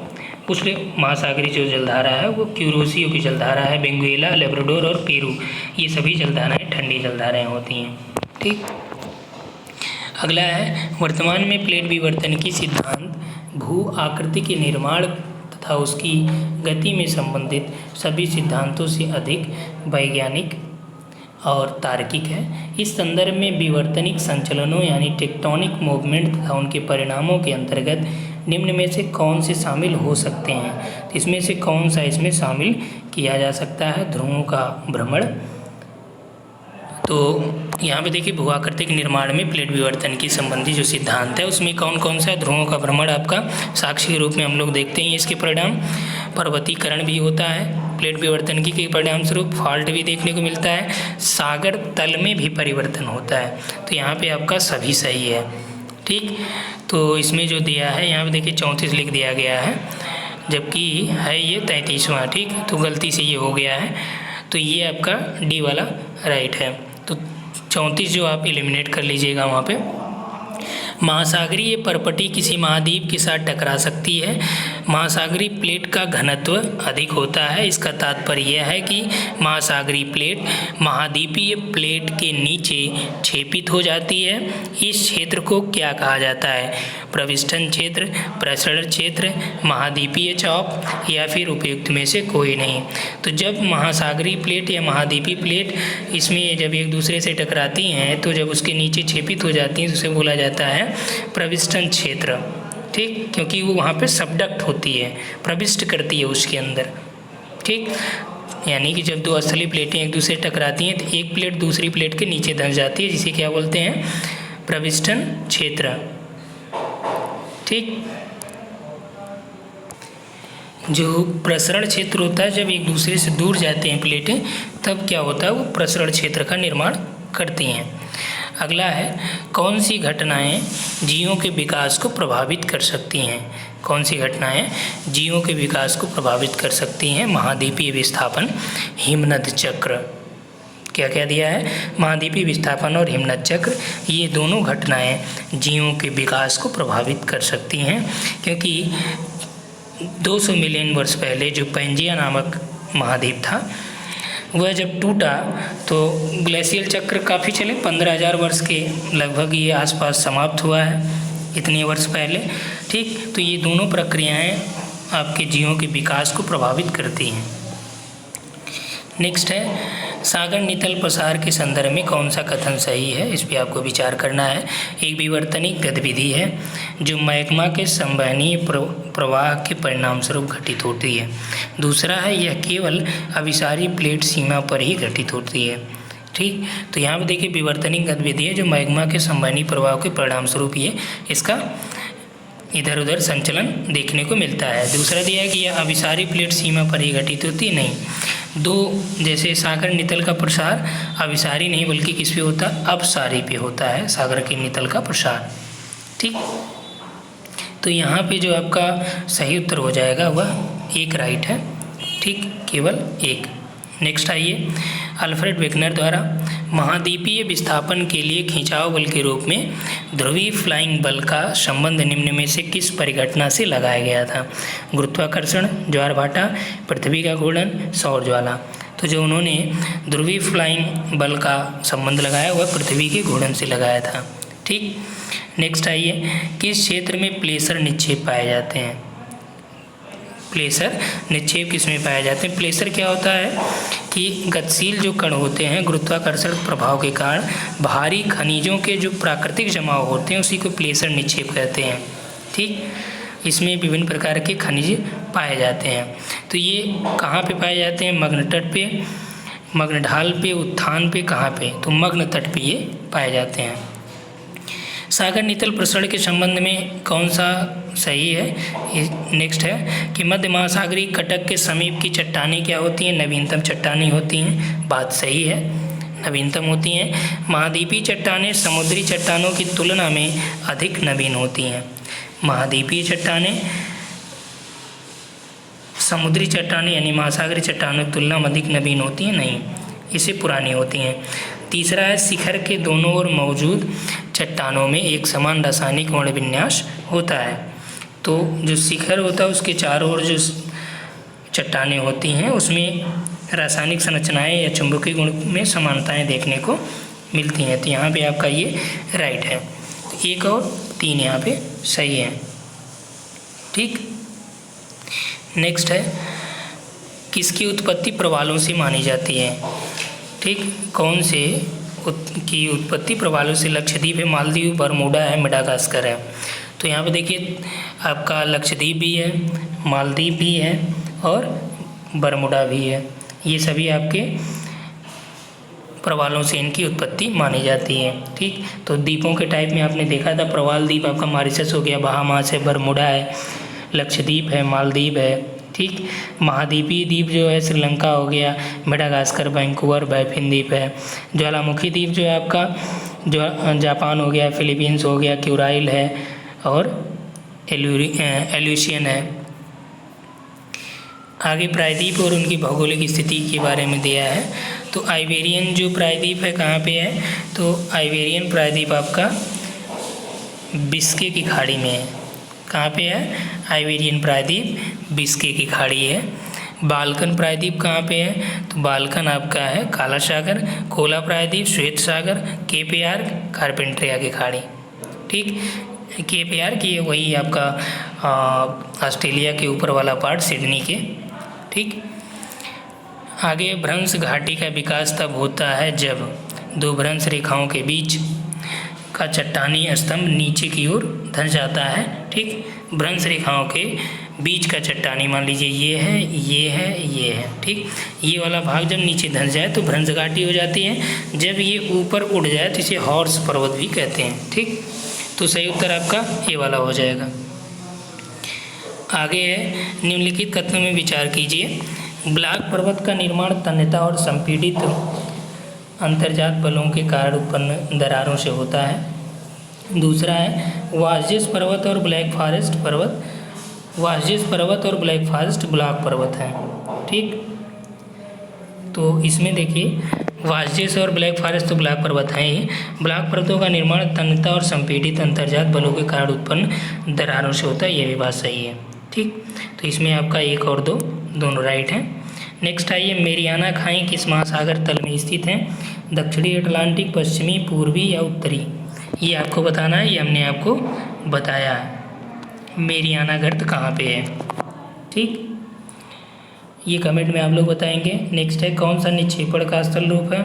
उष्ण महासागरीय जो जलधारा है वो क्यूरोसियो की जलधारा है। बेंगुएला, लेब्राडोर और पेरू, ये सभी जलधाराएँ ठंडी जलधाराएँ होती हैं। ठीक, अगला है वर्तमान में प्लेट विवर्तन की सिद्धांत भू आकृति के निर्माण तथा उसकी गति में संबंधित सभी सिद्धांतों से अधिक वैज्ञानिक और तार्किक है। इस संदर्भ में विवर्तनिक संचलनों यानी टेक्टोनिक मूवमेंट तथा उनके परिणामों के अंतर्गत निम्न में से कौन से शामिल हो सकते हैं? तो इसमें से कौन सा इसमें शामिल किया जा सकता है? ध्रुवों का भ्रमण। तो यहाँ पे देखिए भूआकृतिक निर्माण में प्लेट विवर्तन की संबंधी जो सिद्धांत है उसमें कौन कौन सा है? ध्रुवों का भ्रमण आपका साक्षी के रूप में हम लोग देखते हैं। इसके परिणाम पर्वतीकरण भी होता है प्लेट विवर्तन के परिणाम स्वरूप, फॉल्ट भी देखने को मिलता है, सागर तल में भी परिवर्तन होता है। तो यहाँ पे आपका सभी सही है। ठीक, तो इसमें जो दिया है यहाँ पे देखिए 34 लिख दिया गया है, जबकि है ये 33वां। ठीक, तो गलती से ये हो गया है, तो ये आपका डी वाला राइट है। तो 34 जो आप एलिमिनेट कर लीजिएगा वहाँ पे। महासागरीय परपटी किसी महाद्वीप के साथ टकरा सकती है। महासागरीय प्लेट का घनत्व अधिक होता है। इसका तात्पर्य यह है कि महासागरीय प्लेट महाद्वीपीय प्लेट के नीचे छेपित हो जाती है। इस क्षेत्र को क्या कहा जाता है? प्रविष्टन क्षेत्र, प्रसरण क्षेत्र, महाद्वीपीय चाप या फिर उपयुक्त में से कोई नहीं। तो जब महासागरीय प्लेट या महाद्वीपीय प्लेट इसमें जब एक दूसरे से टकराती हैं तो जब उसके नीचे छेपित हो जाती हैं तो उसे बोला जाता है प्रविष्टन क्षेत्र। ठीक, क्योंकि वो वहाँ पे सबडक्ट होती है, प्रविष्ट करती है उसके अंदर। ठीक, यानी कि जब दो असली प्लेटें एक दूसरे टकराती हैं तो एक प्लेट दूसरी प्लेट के नीचे धंस जाती है, जिसे क्या बोलते हैं? प्रविष्टन क्षेत्र। ठीक, जो प्रसरण क्षेत्र होता है, जब एक दूसरे से दूर जाते हैं प्लेटें तब क्या होता है? वो प्रसरण क्षेत्र का निर्माण करती हैं। अगला है कौन सी घटनाएं जीवों के विकास को प्रभावित कर सकती हैं? कौन सी घटनाएं जीवों के विकास को प्रभावित कर सकती हैं? महाद्वीपीय विस्थापन, हिमनद चक्र। क्या क्या दिया है? महाद्वीपीय विस्थापन और हिमनद चक्र, ये दोनों घटनाएं जीवों के विकास को प्रभावित कर सकती हैं, क्योंकि 200 मिलियन वर्ष पहले जो पैंजिया नामक महाद्वीप था वह जब टूटा तो ग्लेशियल चक्र काफ़ी चले, 15,000 वर्ष के लगभग ये आसपास समाप्त हुआ है, इतने वर्ष पहले। ठीक, तो ये दोनों प्रक्रियाएं आपके जीवों के विकास को प्रभावित करती हैं। नेक्स्ट है सागर नितल प्रसार के संदर्भ में कौन सा कथन सही है? इस पर आपको विचार करना है। एक विवर्तनिक गतिविधि है जो मैग्मा के संवहनीय प्रवाह के परिणाम स्वरूप घटित होती है। दूसरा है यह केवल अभिसारी प्लेट सीमा पर ही घटित होती है। ठीक, तो यहाँ पर देखिए विवर्तनिक गतिविधि है जो मैग्मा के संवहनीय प्रवाह के परिणाम स्वरूप ये इसका इधर उधर संचलन देखने को मिलता है। दूसरा दिया है कि यह अभिसारी प्लेट सीमा पर ही घटित होती है। नहीं, दो जैसे सागर नितल का प्रसार अभिसारी नहीं बल्कि किस पे होता है? अपसारी पे होता है सागर के नितल का प्रसार। ठीक, तो यहाँ पे जो आपका सही उत्तर हो जाएगा वह एक राइट है। ठीक, केवल एक। नेक्स्ट आइए, अल्फ्रेड वेगनर द्वारा महाद्वीपीय विस्थापन के लिए खिंचाव बल के रूप में ध्रुवीय फ्लाइंग बल का संबंध निम्न में से किस परिघटना से लगाया गया था? गुरुत्वाकर्षण, ज्वार भाटा, पृथ्वी का घूर्णन, सौर ज्वाला। तो जो उन्होंने ध्रुवीय फ्लाइंग बल का संबंध लगाया वह पृथ्वी के घूर्णन से लगाया था। ठीक, नेक्स्ट आइए, किस क्षेत्र में प्लेसर निक्षेप पाए जाते हैं? प्लेसर निक्षेप किस में पाए जाते हैं? प्लेसर क्या होता है कि गतिशील जो कण होते हैं गुरुत्वाकर्षण प्रभाव के कारण भारी खनिजों के जो प्राकृतिक जमाव होते हैं उसी को प्लेसर निक्षेप कहते हैं। ठीक, इसमें विभिन्न प्रकार के खनिज पाए जाते हैं। तो ये कहाँ पे पाए जाते हैं? मग्न तट पे, मग्न ढाल पे, उत्थान पे, कहाँ पे? तो मग्न तट पे ये पाए जाते हैं। सागर नीतल प्रसरण के संबंध में कौन सा सही है? नेक्स्ट है कि मध्य महासागरीय कटक के समीप की चट्टानें क्या होती हैं? नवीनतम चट्टानें होती हैं। बात सही है, नवीनतम होती हैं। महाद्वीपीय चट्टानें समुद्री चट्टानों की तुलना में अधिक नवीन होती हैं। महाद्वीपीय चट्टानें समुद्री चट्टानें यानी महासागरीय चट्टानों की तुलना में अधिक नवीन होती हैं? नहीं, इससे पुरानी होती हैं। तीसरा है शिखर के दोनों ओर मौजूद चट्टानों में एक समान रासायनिक वर्ण विन्यास होता है। तो जो शिखर होता है उसके चारों ओर जो चट्टानें होती हैं उसमें रासायनिक संरचनाएं या चुंबकीय गुण में समानताएं देखने को मिलती हैं। तो यहाँ पे आपका ये राइट है। तो 1 और 3 यहाँ पे सही है। ठीक, नेक्स्ट है किसकी उत्पत्ति प्रवालों से मानी जाती है? ठीक, कौन से की उत्पत्ति प्रवालों से? लक्षद्वीप है, मालदीव, बरमूडा है, मेडागास्कर है। तो यहाँ पे देखिए आपका लक्षद्वीप भी है, मालदीव भी है और बरमूडा भी है। ये सभी आपके प्रवालों से इनकी उत्पत्ति मानी जाती है। ठीक, तो द्वीपों के टाइप में आपने देखा था प्रवाल द्वीप आपका मॉरिशस हो गया, बहामास है, बरमूडा है, लक्षद्वीप है, मालदीव है। ठीक, महाद्वीपीय द्वीप जो है श्रीलंका हो गया, मेडागास्कर, वैंकूवर, बैफिन द्वीप है। ज्वालामुखी द्वीप जो है आपका जो जापान हो गया, फिलीपींस हो गया, क्यूराइल है और एल्यूशियन है। आगे प्रायद्वीप और उनकी भौगोलिक स्थिति के बारे में दिया है। तो आइबेरियन जो प्रायद्वीप है कहाँ पे है? तो आइबेरियन प्रायद्वीप आपका बिस्के की खाड़ी में है। कहाँ पे है? आइबेरियन प्रायद्वीप बिस्के की खाड़ी है। बाल्कन प्रायद्वीप कहाँ पे है? तो बाल्कन आपका है काला सागर, कोला प्रायद्वीप, श्वेत सागर, केप यार्क, कारपेंट्रिया की खाड़ी। ठीक, केप यार्क ये वही आपका ऑस्ट्रेलिया के ऊपर वाला पार्ट सिडनी के। ठीक, आगे भ्रंश घाटी का विकास तब होता है जब दो भ्रंश रेखाओं के बीच का चट्टानी स्तंभ नीचे की ओर धंस जाता है। ठीक, भ्रंश रेखाओं के बीच का चट्टानी मान लीजिए ये है, ये है, ये है। ठीक, ये वाला भाग जब नीचे धंस जाए तो भ्रंश घाटी हो जाती है। जब ये ऊपर उड़ जाए तो इसे हॉर्स पर्वत भी कहते हैं। ठीक, तो सही उत्तर आपका ये वाला हो जाएगा। आगे है निम्नलिखित कथनों में विचार कीजिए। ब्लैक पर्वत का निर्माण तन्यता और संपीड़ित अंतर्जात बलों के कारण उत्पन्न दरारों से होता है। दूसरा है वाजिस पर्वत और ब्लैक फॉरेस्ट पर्वत, वाजिस पर्वत और ब्लैक फॉरेस्ट ब्लैक पर्वत है। ठीक, तो इसमें देखिए वाजिस और ब्लैक फॉरेस्ट तो ब्लैक पर्वत हैं ही। ब्लैक पर्वतों का निर्माण तन्यता और संपीड़ित अंतर्जात बलों के कारण उत्पन्न दरारों से होता है, ये भी बात सही है। ठीक, तो इसमें आपका 1 और 2 दोनों राइट हैं। नेक्स्ट आइए, मेरियाना खाई किस महासागर तल में स्थित हैं? दक्षिणी अटलांटिक, पश्चिमी, पूर्वी या उत्तरी? ये आपको बताना है, ये हमने आपको बताया है। मेरियाना गर्त कहाँ पे है? ठीक, ये कमेंट में आप लोग बताएंगे। नेक्स्ट है कौन सा निक्षेपण का स्थल रूप है?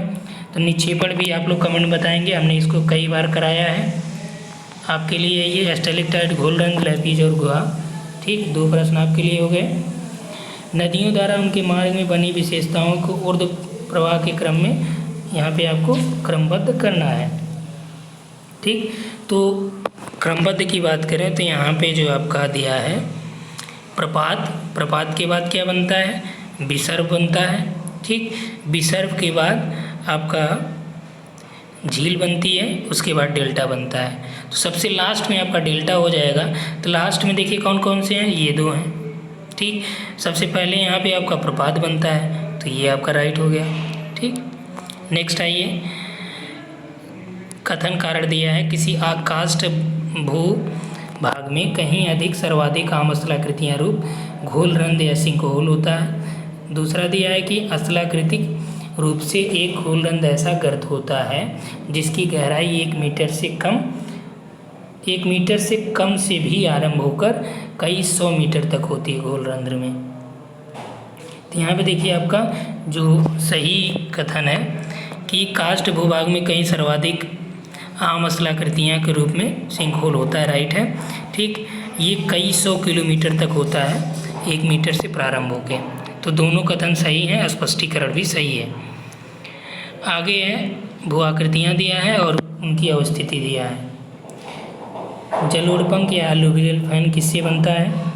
तो निक्षेपण भी आप लोग कमेंट बताएंगे, हमने इसको कई बार कराया है आपके लिए। ये स्टेलेक्टाइट, घोलरंध्र, लैपीज और गुहा। ठीक, 2 प्रश्न आपके लिए हो गए। नदियों द्वारा उनके मार्ग में बनी विशेषताओं को ऊर्ध्व प्रवाह के क्रम में यहाँ पे आपको क्रमबद्ध करना है। ठीक, तो क्रमबद्ध की बात करें तो यहाँ पे जो आपका दिया है प्रपात, प्रपात के बाद क्या बनता है? विसर्ग बनता है। ठीक, विसर्ग के बाद आपका झील बनती है, उसके बाद डेल्टा बनता है। तो सबसे लास्ट में आपका डेल्टा हो जाएगा। तो लास्ट में देखिए कौन कौन से हैं? ये 2 हैं। ठीक, सबसे पहले यहाँ पे आपका प्रपात बनता है, तो ये आपका राइट हो गया। ठीक, नेक्स्ट आइए, कथन कारण दिया है किसी आकाष्ठ भू भाग में कहीं अधिक सर्वाधिक आमस्थलाकृतियाँ रूप घोलरंध्र या सिंकहोल होता है। दूसरा दिया है कि अस्थलाकृतिक रूप से एक घोलरंध्र ऐसा गर्त होता है जिसकी गहराई 1 मीटर से कम से भी आरंभ होकर कई 100 मीटर तक होती है घोलरंध्र में। तो यहाँ पे देखिए आपका जो सही कथन है कि काष्ठ भूभाग में कहीं सर्वाधिक आम स्थलाकृतियाँ के रूप में सिंकहोल होता है, राइट है। ठीक, ये कई 100 किलोमीटर तक होता है, 1 मीटर से प्रारंभ होके। तो दोनों कथन सही हैं, स्पष्टीकरण भी सही है। आगे है भू आकृतियाँ दिया है और उनकी अवस्थिति दिया है। जलोढ़ या अलुवियल फैन किससे बनता है?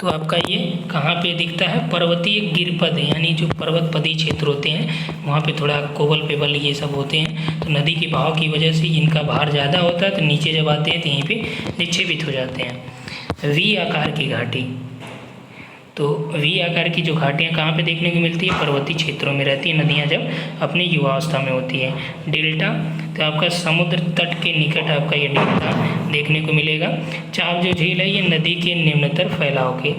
तो आपका ये कहाँ पे दिखता है? पर्वतीय गिरपद, यानी जो पर्वतपदी क्षेत्र होते हैं वहाँ पे थोड़ा कोबल पेबल ये सब होते हैं, तो नदी के बहाव की वजह से इनका भार ज़्यादा होता है, तो नीचे जब आते हैं तो यहीं पे निक्षेपित हो जाते हैं। वी आकार की घाटी, तो वी आकार की जो घाटियाँ कहाँ पे देखने को मिलती है? पर्वतीय क्षेत्रों में रहती है नदियाँ जब अपनी युवावस्था में होती है। डेल्टा, तो आपका समुद्र तट के निकट आपका ये डेल्टा देखने को मिलेगा। चाप जो झील है ये नदी के निम्नतर फैलाव के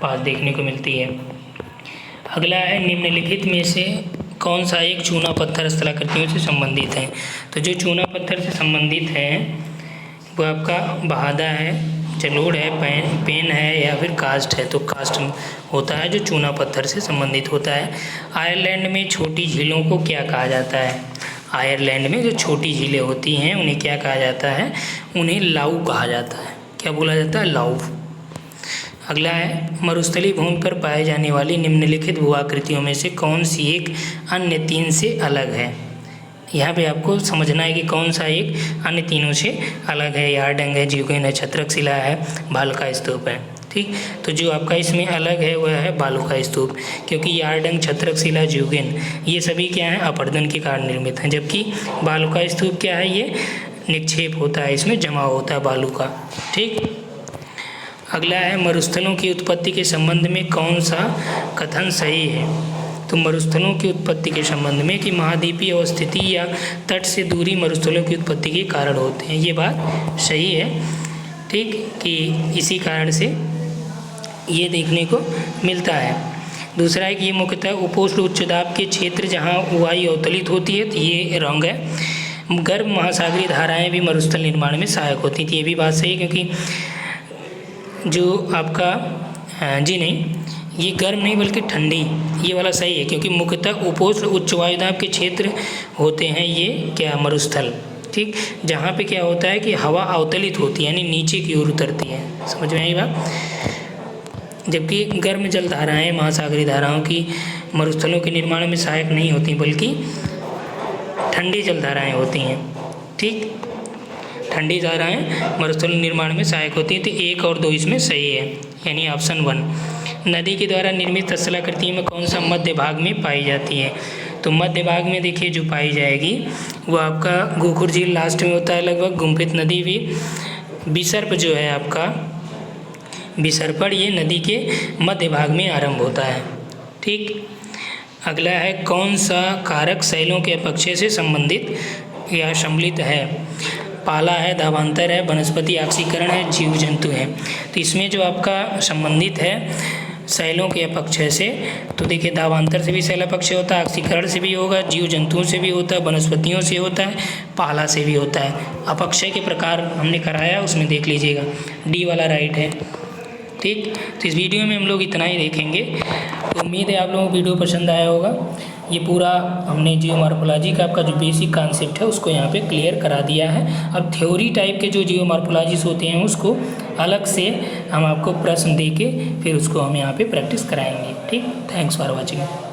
पास देखने को मिलती है। अगला है निम्नलिखित में से कौन सा एक चूना पत्थर स्थलाकृतियों से संबंधित है? तो जो चूना पत्थर से संबंधित है वो आपका बहादा है, जलोढ़ है, पेन है या फिर कास्ट है। तो कास्ट होता है जो चूना पत्थर से संबंधित होता है। आयरलैंड में छोटी झीलों को क्या कहा जाता है? आयरलैंड में जो छोटी झीलें होती हैं उन्हें क्या कहा जाता है? उन्हें लाऊ कहा जाता है। क्या बोला जाता है? लाऊ। अगला है मरुस्थलीय भूमि पर पाए जाने वाली निम्नलिखित भू आकृतियों में से कौन सी एक अन्य 3 से अलग है? यहाँ पे आपको समझना है कि कौन सा एक अन्य तीनों से अलग है। यारडंग है, ज्यूगेन है, छत्रक शिला है, भालुका स्तूप है। ठीक, तो जो आपका इसमें अलग है वह है भालुका स्तूप, क्योंकि यारडंग, छत्रक शिला, ज्यूगेन ये सभी क्या हैं? अपरदन के कारण निर्मित हैं, जबकि भालुका स्तूप क्या है? ये निक्षेप होता है, इसमें जमा होता है बालू का। ठीक, अगला है मरुस्थलों की उत्पत्ति के संबंध में कौन सा कथन सही है? तो मरुस्थलों की उत्पत्ति के संबंध में कि महाद्वीपीय अवस्थिति या तट से दूरी मरुस्थलों की उत्पत्ति के कारण होते हैं, ये बात सही है। ठीक, कि इसी कारण से ये देखने को मिलता है। दूसरा है कि ये मुख्यतः उपोष्ण उच्च दाब के क्षेत्र जहाँ वायु अवतलित होती है, तो ये रंग है। गर्म महासागरीय धाराएं भी मरुस्थल निर्माण में सहायक होती थी, ये भी बात सही है, क्योंकि जो आपका जी नहीं, ये गर्म नहीं बल्कि ठंडी, ये वाला सही है, क्योंकि मुख्यतः उपोष्ण उच्च वायुदाब के क्षेत्र होते हैं ये क्या? मरुस्थल। ठीक, जहाँ पे क्या होता है कि हवा अवतलित होती है, यानी नीचे की ओर उतरती है। समझ में आई बात? जबकि गर्म जल धाराएँ महासागरीय धाराओं की मरुस्थलों के निर्माण में सहायक नहीं होती, बल्कि ठंडी जल धाराएँ होती हैं। ठीक, ठंडी धाराएँ मरुस्थल निर्माण में सहायक होती हैं। तो 1 और 2 इसमें सही है, यानी ऑप्शन 1। नदी के द्वारा निर्मित स्थलाकृति में कौन सा मध्य भाग में पाई जाती है? तो मध्य भाग में देखिए जो पाई जाएगी वो आपका गोखुर झील लास्ट में होता है लगभग। गुम्फित नदी भी, विसर्प जो है आपका विसर्पण, ये नदी के मध्य भाग में आरंभ होता है। ठीक, अगला है कौन सा कारक शैलों के अपक्षय से संबंधित या सम्मिलित है? पाला है, दावांतर है, वनस्पति ऑक्सीकरण है, जीव जंतु है। तो इसमें जो आपका संबंधित है शैलों के अपक्षय से, तो देखिए दावांतर से भी शैल अपक्षय होता है, ऑक्सीकरण से भी होगा, जीव जंतुओं से भी होता है, वनस्पतियों से होता है, पाला से भी होता है। अपक्षय के प्रकार हमने कराया, उसमें देख लीजिएगा, डी वाला राइट है। ठीक, तो इस वीडियो में हम लोग इतना ही देखेंगे। तो उम्मीद है आप लोगों को वीडियो पसंद आया होगा। ये पूरा हमने जियोमॉर्फोलॉजी का आपका जो बेसिक कॉन्सेप्ट है उसको यहाँ पे क्लियर करा दिया है। अब थ्योरी टाइप के जो जियोमॉर्फोलॉजीज होते हैं उसको अलग से हम आपको प्रश्न दे के फिर उसको हम यहाँ पे प्रैक्टिस कराएंगे। ठीक, थैंक्स फॉर वॉचिंग।